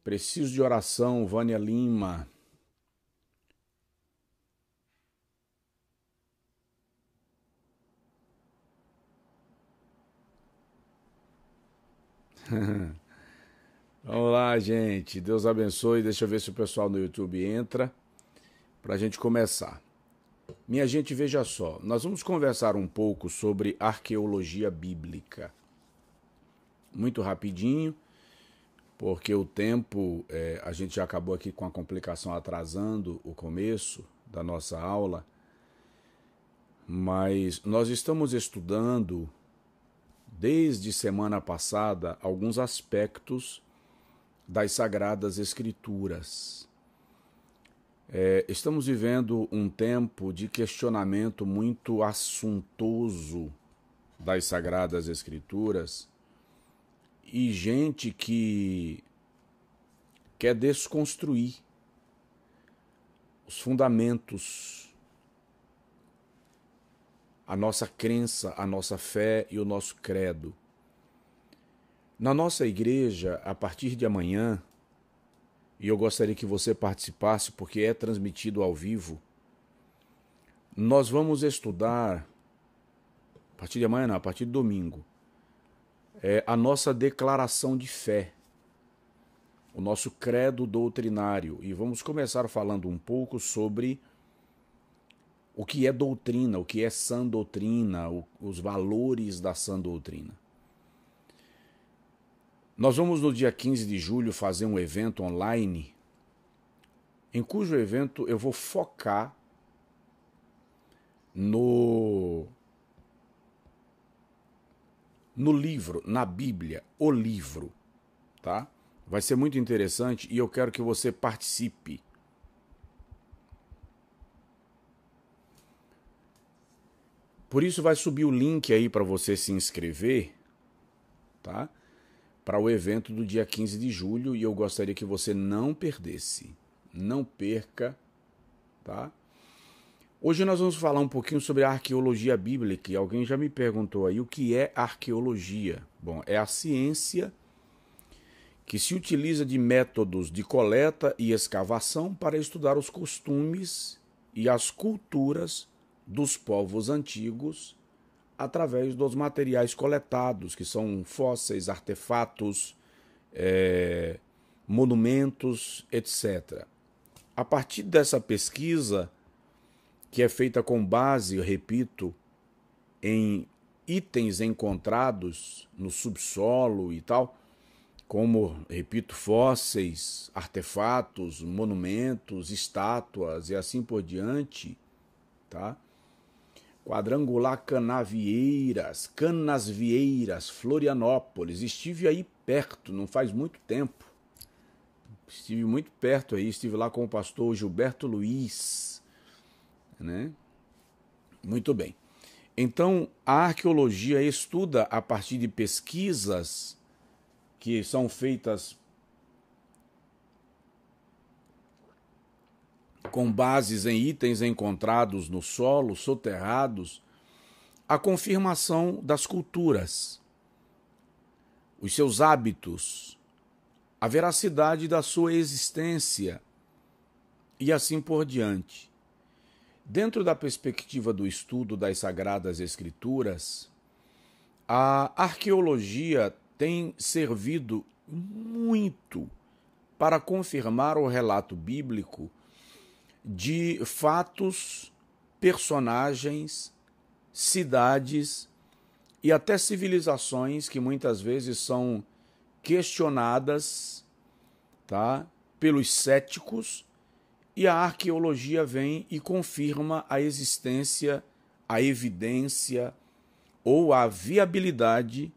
Preciso de oração, Vânia Lima. Vamos lá, gente. Deus abençoe. Deixa eu ver se o pessoal no YouTube entra para a gente começar. Minha gente, veja só. Nós vamos conversar um pouco sobre arqueologia bíblica. Muito rapidinho, porque o tempo, a gente já acabou aqui com a complicação atrasando o começo da nossa aula, mas nós estamos estudando desde semana passada alguns aspectos das Sagradas Escrituras. Estamos vivendo um tempo de questionamento muito assuntoso das Sagradas Escrituras e gente que quer desconstruir os fundamentos, a nossa crença, a nossa fé e o nosso credo. Na nossa igreja, a partir de amanhã, e eu gostaria que você participasse porque é transmitido ao vivo, nós vamos estudar, a partir de amanhã não, a partir de domingo, a nossa declaração de fé, o nosso credo doutrinário. E vamos começar falando um pouco sobre o que é doutrina, o que é sã doutrina, os valores da sã doutrina. Nós vamos no dia 15 de julho fazer um evento online, em cujo evento eu vou focar no livro, na Bíblia, o livro, tá? Vai ser muito interessante e eu quero que você participe. Por isso vai subir o link aí para você se inscrever, tá? Para o evento do dia 15 de julho e eu gostaria que você não perdesse. Não perca, tá? Hoje nós vamos falar um pouquinho sobre a arqueologia bíblica e alguém já me perguntou aí o que é arqueologia. Bom, é a ciência que se utiliza de métodos de coleta e escavação para estudar os costumes e as culturas dos povos antigos através dos materiais coletados, que são fósseis, artefatos, monumentos, etc. A partir dessa pesquisa, que é feita com base, eu repito, em itens encontrados no subsolo e tal, como, repito, fósseis, artefatos, monumentos, estátuas e assim por diante, tá? Quadrangular Canasvieiras, Florianópolis. Estive aí perto, não faz muito tempo. Estive muito perto aí, estive lá com o pastor Gilberto Luiz, né? Muito bem. Então, a arqueologia estuda a partir de pesquisas que são feitas com bases em itens encontrados no solo, soterrados, a confirmação das culturas, os seus hábitos, a veracidade da sua existência e assim por diante. Dentro da perspectiva do estudo das Sagradas Escrituras, a arqueologia tem servido muito para confirmar o relato bíblico de fatos, personagens, cidades e até civilizações que muitas vezes são questionadas, tá, pelos céticos, e a arqueologia vem e confirma a existência, a evidência ou a viabilidade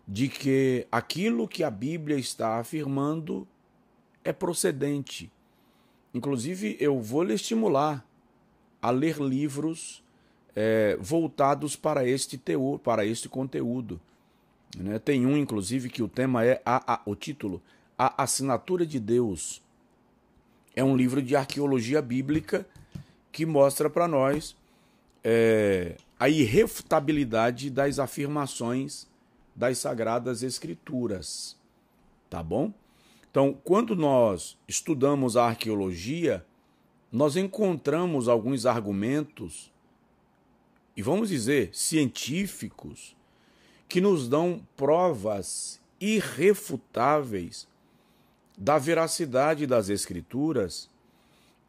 de que aquilo que a Bíblia está afirmando é procedente. Inclusive, eu vou lhe estimular a ler livros voltados para este teor, para este conteúdo. Né? Tem um, inclusive, que o tema é o título, A Assinatura de Deus. É um livro de arqueologia bíblica que mostra para nós a irrefutabilidade das afirmações das Sagradas Escrituras. Tá bom? Então, quando nós estudamos a arqueologia, nós encontramos alguns argumentos, e vamos dizer, científicos, que nos dão provas irrefutáveis da veracidade das Escrituras,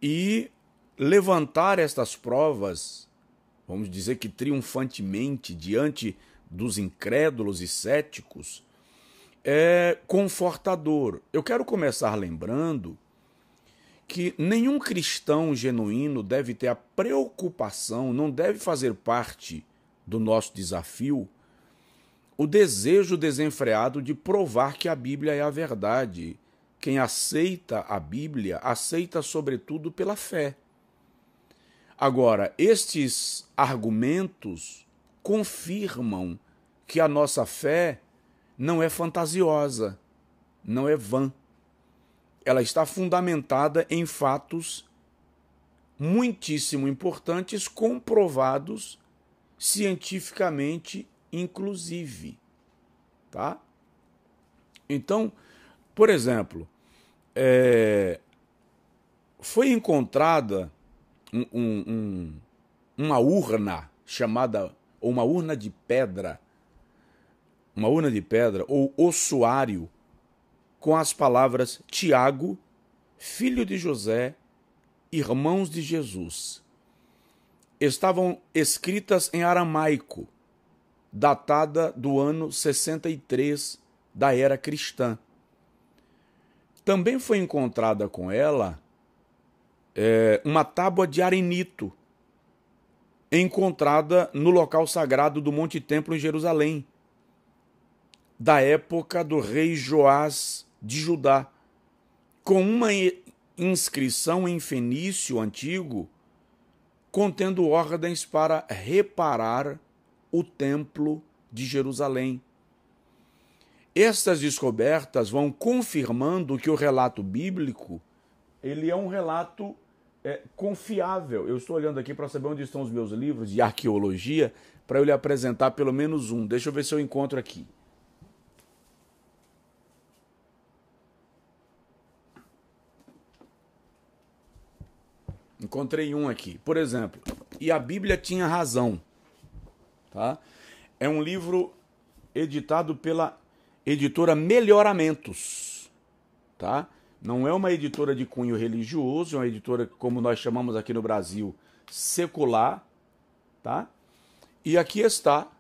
e levantar estas provas, vamos dizer que triunfantemente, diante dos incrédulos e céticos, é confortador. Eu quero começar lembrando que nenhum cristão genuíno deve ter a preocupação, não deve fazer parte do nosso desafio, o desejo desenfreado de provar que a Bíblia é a verdade. Quem aceita a Bíblia, aceita sobretudo pela fé. Agora, estes argumentos confirmam que a nossa fé não é fantasiosa, não é vã. Ela está fundamentada em fatos muitíssimo importantes, comprovados cientificamente, inclusive. Tá? Então, por exemplo, foi encontrada uma urna chamada, ou uma urna de pedra, ou ossuário, com as palavras Tiago, filho de José, irmãos de Jesus. Estavam escritas em aramaico, datada do ano 63 da era cristã. Também foi encontrada com ela uma tábua de arenito, encontrada no local sagrado do Monte Templo em Jerusalém, da época do rei Joás de Judá, com uma inscrição em fenício antigo, contendo ordens para reparar o Templo de Jerusalém. Estas descobertas vão confirmando que o relato bíblico ele é um relato confiável. Eu estou olhando aqui para saber onde estão os meus livros de arqueologia, para eu lhe apresentar pelo menos um. Deixa eu ver se eu encontro aqui. Encontrei um aqui. Por exemplo, E a Bíblia Tinha Razão. Tá? É um livro editado pela editora Melhoramentos. Tá? Não é uma editora de cunho religioso, é uma editora, como nós chamamos aqui no Brasil, secular. Tá? E aqui está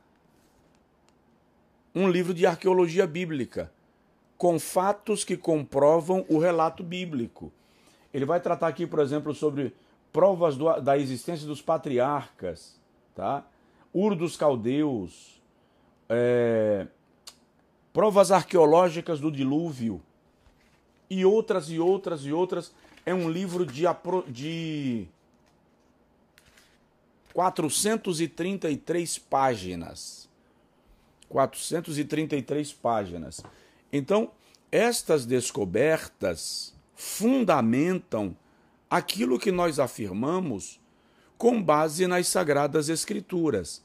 um livro de arqueologia bíblica, com fatos que comprovam o relato bíblico. Ele vai tratar aqui, por exemplo, sobre provas da existência dos patriarcas, tá? Ur dos caldeus, provas arqueológicas do dilúvio, e outras, e outras, e outras. É um livro de 433 páginas. 433 páginas. Então, estas descobertas fundamentam aquilo que nós afirmamos com base nas Sagradas Escrituras.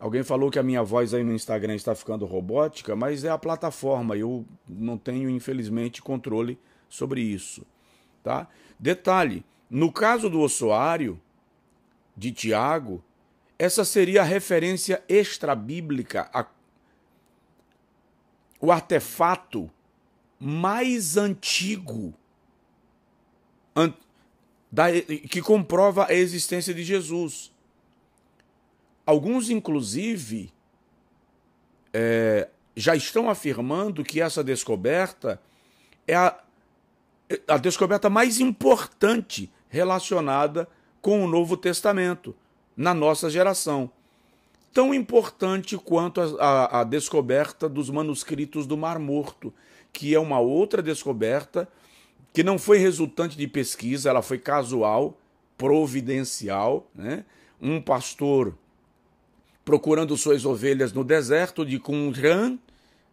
Alguém falou que a minha voz aí no Instagram está ficando robótica, mas é a plataforma, eu não tenho, infelizmente, controle sobre isso. Tá? Detalhe, no caso do ossuário de Tiago, essa seria a referência extrabíblica, o artefato mais antigo que comprova a existência de Jesus. Alguns, inclusive, já estão afirmando que essa descoberta é a descoberta mais importante relacionada com o Novo Testamento na nossa geração. Tão importante quanto a descoberta dos manuscritos do Mar Morto, que é uma outra descoberta que não foi resultante de pesquisa, ela foi casual, providencial, né? Um pastor procurando suas ovelhas no deserto de Qumran,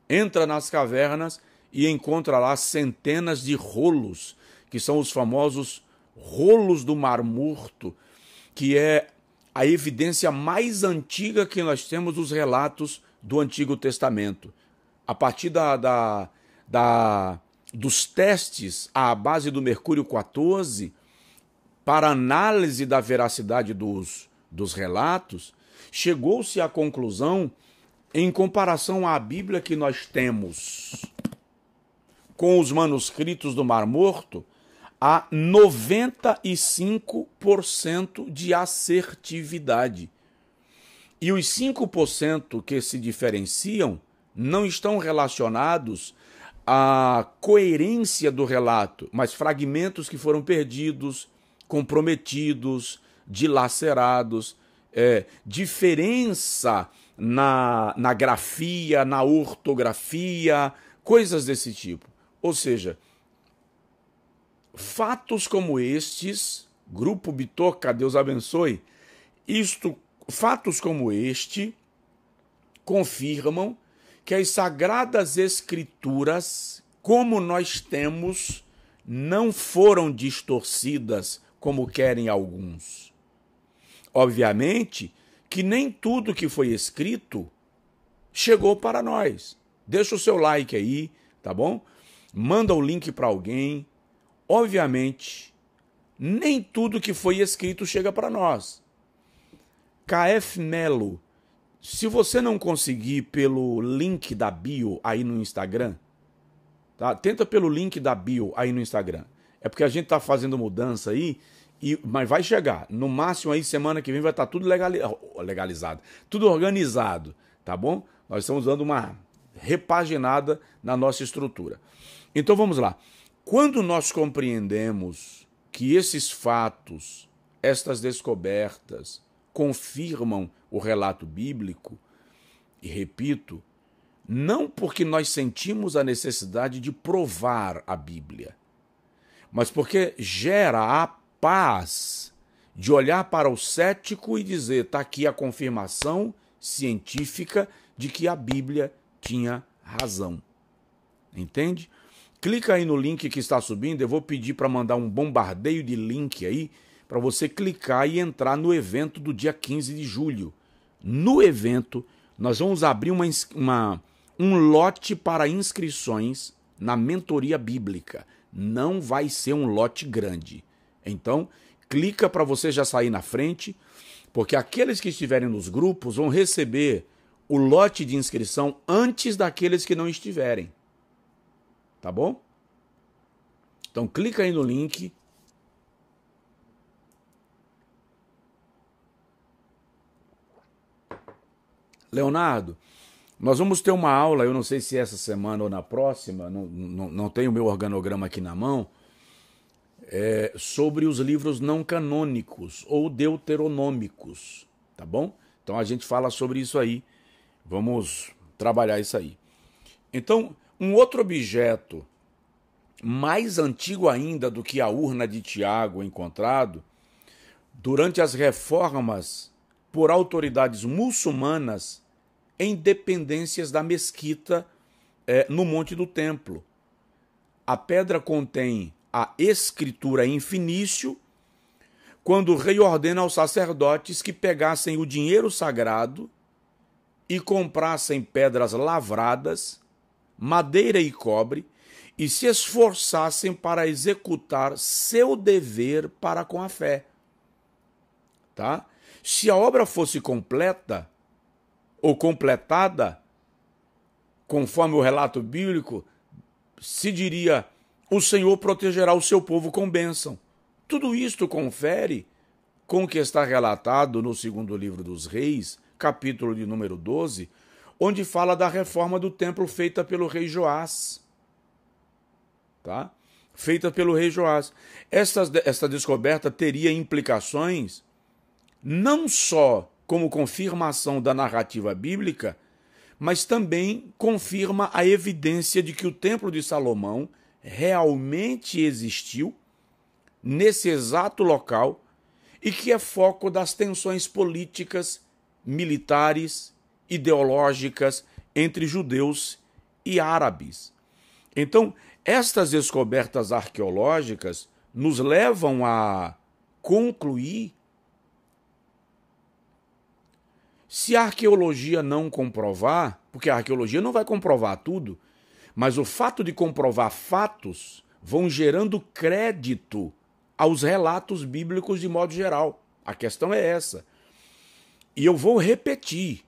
entra nas cavernas e encontra lá centenas de rolos, que são os famosos rolos do Mar Morto, que é a evidência mais antiga que nós temos dos relatos do Antigo Testamento. A partir da dos testes à base do mercúrio 14 para análise da veracidade dos relatos, chegou-se à conclusão, em comparação à Bíblia que nós temos com os manuscritos do Mar Morto, há 95% de assertividade. E os 5% que se diferenciam não estão relacionados à coerência do relato, mas fragmentos que foram perdidos, comprometidos, dilacerados, diferença na grafia, na ortografia, coisas desse tipo. Ou seja, fatos como estes, Grupo Bitoca, Deus abençoe, fatos como este confirmam que as Sagradas Escrituras, como nós temos, não foram distorcidas como querem alguns. Obviamente que nem tudo que foi escrito chegou para nós. Deixa o seu like aí, tá bom? Manda o link para alguém. Obviamente, nem tudo que foi escrito chega para nós. KF Melo, se você não conseguir pelo link da bio aí no Instagram, tá? Tenta pelo link da bio aí no Instagram. É porque a gente tá fazendo mudança aí, mas vai chegar. No máximo aí, semana que vem vai estar tudo legalizado, tudo organizado, tá bom? Nós estamos dando uma repaginada na nossa estrutura. Então vamos lá. Quando nós compreendemos que esses fatos, estas descobertas, confirmam o relato bíblico, e repito, não porque nós sentimos a necessidade de provar a Bíblia, mas porque gera a paz de olhar para o cético e dizer, está aqui a confirmação científica de que a Bíblia tinha razão. Entende? Clica aí no link que está subindo, eu vou pedir para mandar um bombardeio de link aí, para você clicar e entrar no evento do dia 15 de julho. No evento, nós vamos abrir um lote para inscrições na mentoria bíblica. Não vai ser um lote grande. Então, clica para você já sair na frente, porque aqueles que estiverem nos grupos vão receber o lote de inscrição antes daqueles que não estiverem. Tá bom? Então, clica aí no link. Leonardo, nós vamos ter uma aula, eu não sei se essa semana ou na próxima, não tenho o meu organograma aqui na mão, sobre os livros não canônicos ou deuteronômicos, tá bom? Então a gente fala sobre isso aí, vamos trabalhar isso aí. Então, um outro objeto mais antigo ainda do que a urna de Tiago encontrado, durante as reformas por autoridades muçulmanas em dependências da mesquita no Monte do Templo. A pedra contém a escritura em fenício, quando o rei ordena aos sacerdotes que pegassem o dinheiro sagrado e comprassem pedras lavradas, madeira e cobre, e se esforçassem para executar seu dever para com a fé. Tá? Se a obra fosse completa ou completada, conforme o relato bíblico, se diria: o Senhor protegerá o seu povo com bênção. Tudo isto confere com o que está relatado no segundo livro dos Reis, capítulo de número 12, onde fala da reforma do templo feita pelo rei Joás. Tá? Feita pelo rei Joás. Esta descoberta teria implicações não só como confirmação da narrativa bíblica, mas também confirma a evidência de que o Templo de Salomão realmente existiu nesse exato local e que é foco das tensões políticas, militares, ideológicas entre judeus e árabes. Então, estas descobertas arqueológicas nos levam a concluir, se a arqueologia não comprovar, porque a arqueologia não vai comprovar tudo, Mas o fato de comprovar fatos vão gerando crédito aos relatos bíblicos de modo geral. A questão é essa. E eu vou repetir.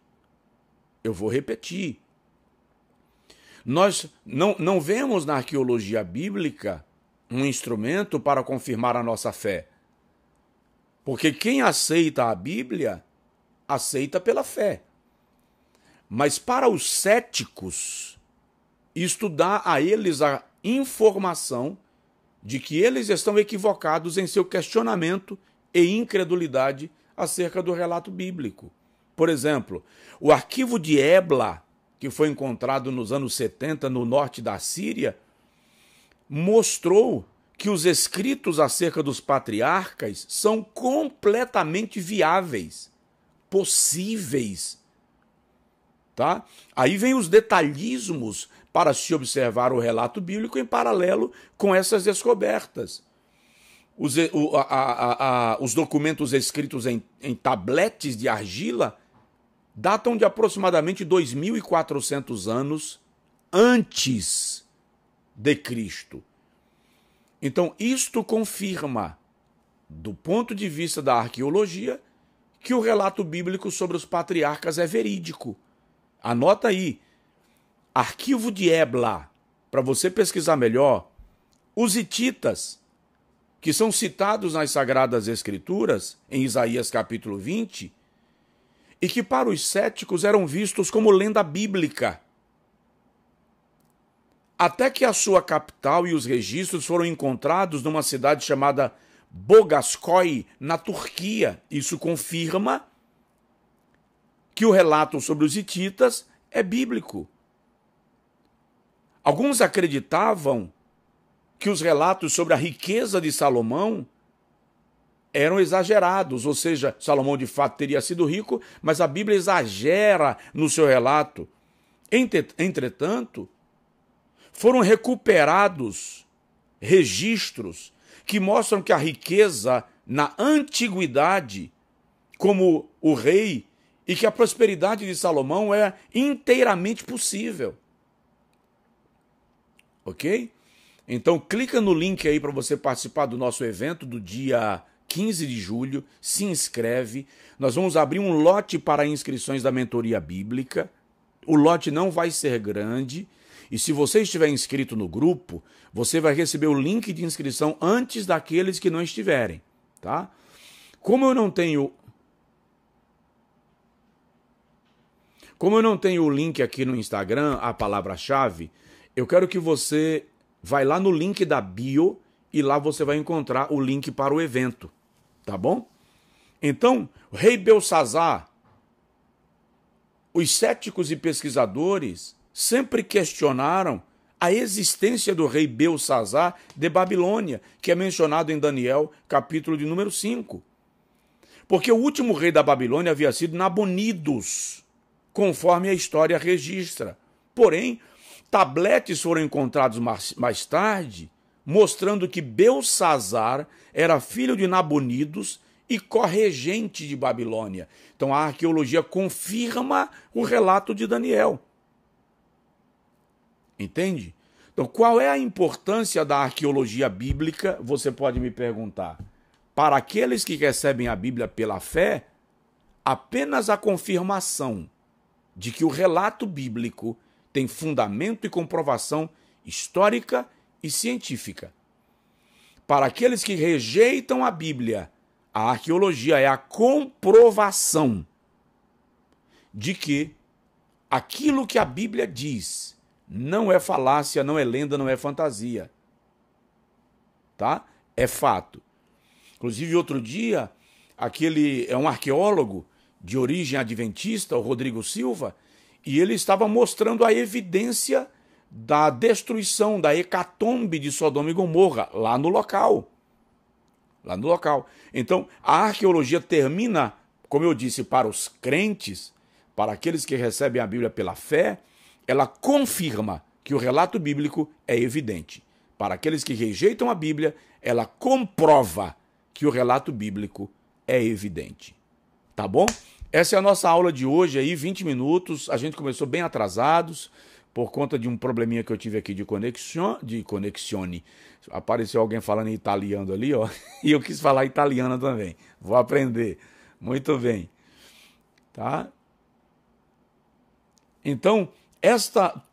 Nós não vemos na arqueologia bíblica um instrumento para confirmar a nossa fé. Porque quem aceita a Bíblia, aceita pela fé. Mas para os céticos, isto dá a eles a informação de que eles estão equivocados em seu questionamento e incredulidade acerca do relato bíblico. Por exemplo, o arquivo de Ebla, que foi encontrado nos anos 70 no norte da Síria, mostrou que os escritos acerca dos patriarcas são completamente viáveis, possíveis. Tá? Aí vem os detalhismos para se observar o relato bíblico em paralelo com essas descobertas. Os documentos escritos em tabletes de argila datam de aproximadamente 2.400 anos antes de Cristo. Então, isto confirma, do ponto de vista da arqueologia, que o relato bíblico sobre os patriarcas é verídico. Anota aí, arquivo de Ebla, para você pesquisar melhor, os hititas, que são citados nas Sagradas Escrituras, em Isaías capítulo 20, e que para os céticos eram vistos como lenda bíblica. Até que a sua capital e os registros foram encontrados numa cidade chamada Bogaskoi, na Turquia. Isso confirma que o relato sobre os hititas é bíblico. Alguns acreditavam que os relatos sobre a riqueza de Salomão eram exagerados, ou seja, Salomão de fato teria sido rico, mas a Bíblia exagera no seu relato. Entretanto, foram recuperados registros que mostram que a riqueza na antiguidade, como o rei, e que a prosperidade de Salomão é inteiramente possível. Ok? Então clica no link aí para você participar do nosso evento do dia 15 de julho, se inscreve. Nós vamos abrir um lote para inscrições da mentoria bíblica. O lote não vai ser grande. E se você estiver inscrito no grupo, você vai receber o link de inscrição antes daqueles que não estiverem, tá? Como eu não tenho o link aqui no Instagram, a palavra-chave, eu quero que você vai lá no link da bio e lá você vai encontrar o link para o evento, tá bom? Então, o rei Belsazar, os céticos e pesquisadores sempre questionaram a existência do rei Belsazar de Babilônia, que é mencionado em Daniel, capítulo de número 5. Porque o último rei da Babilônia havia sido Nabonidos, conforme a história registra. Porém, tabletes foram encontrados mais tarde, mostrando que Belsazar era filho de Nabonidos e corregente de Babilônia. Então a arqueologia confirma o relato de Daniel. Entende? Então, qual é a importância da arqueologia bíblica? Você pode me perguntar. Para aqueles que recebem a Bíblia pela fé, apenas a confirmação de que o relato bíblico tem fundamento e comprovação histórica e científica. Para aqueles que rejeitam a Bíblia, a arqueologia é a comprovação de que aquilo que a Bíblia diz não é falácia, não é lenda, não é fantasia. Tá? É fato. Inclusive, outro dia, é um arqueólogo de origem adventista, o Rodrigo Silva, e ele estava mostrando a evidência da destruição, da hecatombe de Sodoma e Gomorra, lá no local. Então, a arqueologia termina, como eu disse, para os crentes, para aqueles que recebem a Bíblia pela fé, ela confirma que o relato bíblico é evidente. Para aqueles que rejeitam a Bíblia, ela comprova que o relato bíblico é evidente. Tá bom? Essa é a nossa aula de hoje aí, 20 minutos. A gente começou bem atrasados, por conta de um probleminha que eu tive aqui de conexione. Apareceu alguém falando em italiano ali, ó, e eu quis falar italiano também. Vou aprender. Muito bem. Tá? Então,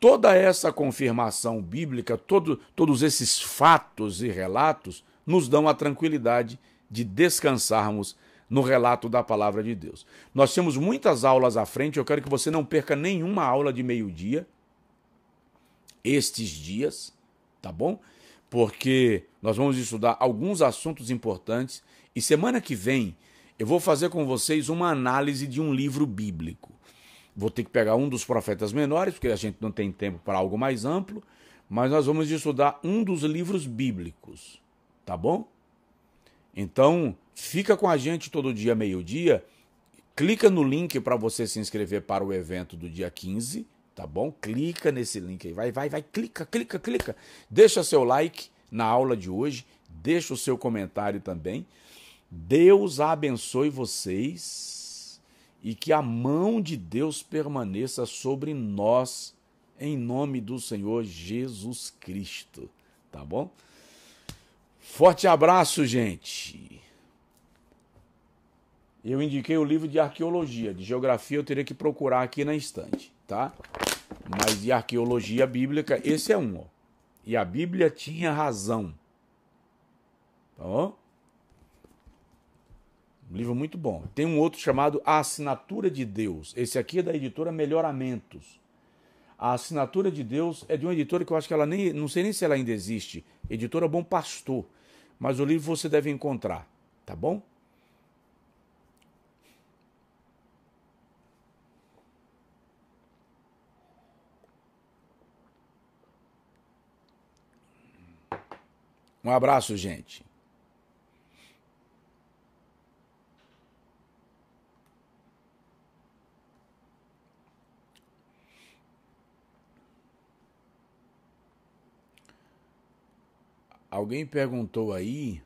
toda essa confirmação bíblica, todos esses fatos e relatos, nos dão a tranquilidade de descansarmos no relato da palavra de Deus. Nós temos muitas aulas à frente, eu quero que você não perca nenhuma aula de meio-dia, estes dias, tá bom? Porque nós vamos estudar alguns assuntos importantes e semana que vem eu vou fazer com vocês uma análise de um livro bíblico. Vou ter que pegar um dos profetas menores, porque a gente não tem tempo para algo mais amplo, mas nós vamos estudar um dos livros bíblicos, tá bom? Então, fica com a gente todo dia, meio-dia, clica no link para você se inscrever para o evento do dia 15, tá bom? Clica nesse link aí, vai, clica. Deixa seu like na aula de hoje, deixa o seu comentário também. Deus abençoe vocês e que a mão de Deus permaneça sobre nós, em nome do Senhor Jesus Cristo, tá bom? Forte abraço, gente. Eu indiquei o livro de arqueologia, de geografia eu teria que procurar aqui na estante, tá? Mas de arqueologia bíblica, esse é um, ó. E a Bíblia tinha razão. Tá bom? Um livro muito bom. Tem um outro chamado A Assinatura de Deus. Esse aqui é da editora Melhoramentos. A Assinatura de Deus é de uma editora que eu acho que ela nem... Não sei nem se ela ainda existe. Editora Bom Pastor. Mas o livro você deve encontrar. Tá bom? Um abraço, gente. Alguém perguntou aí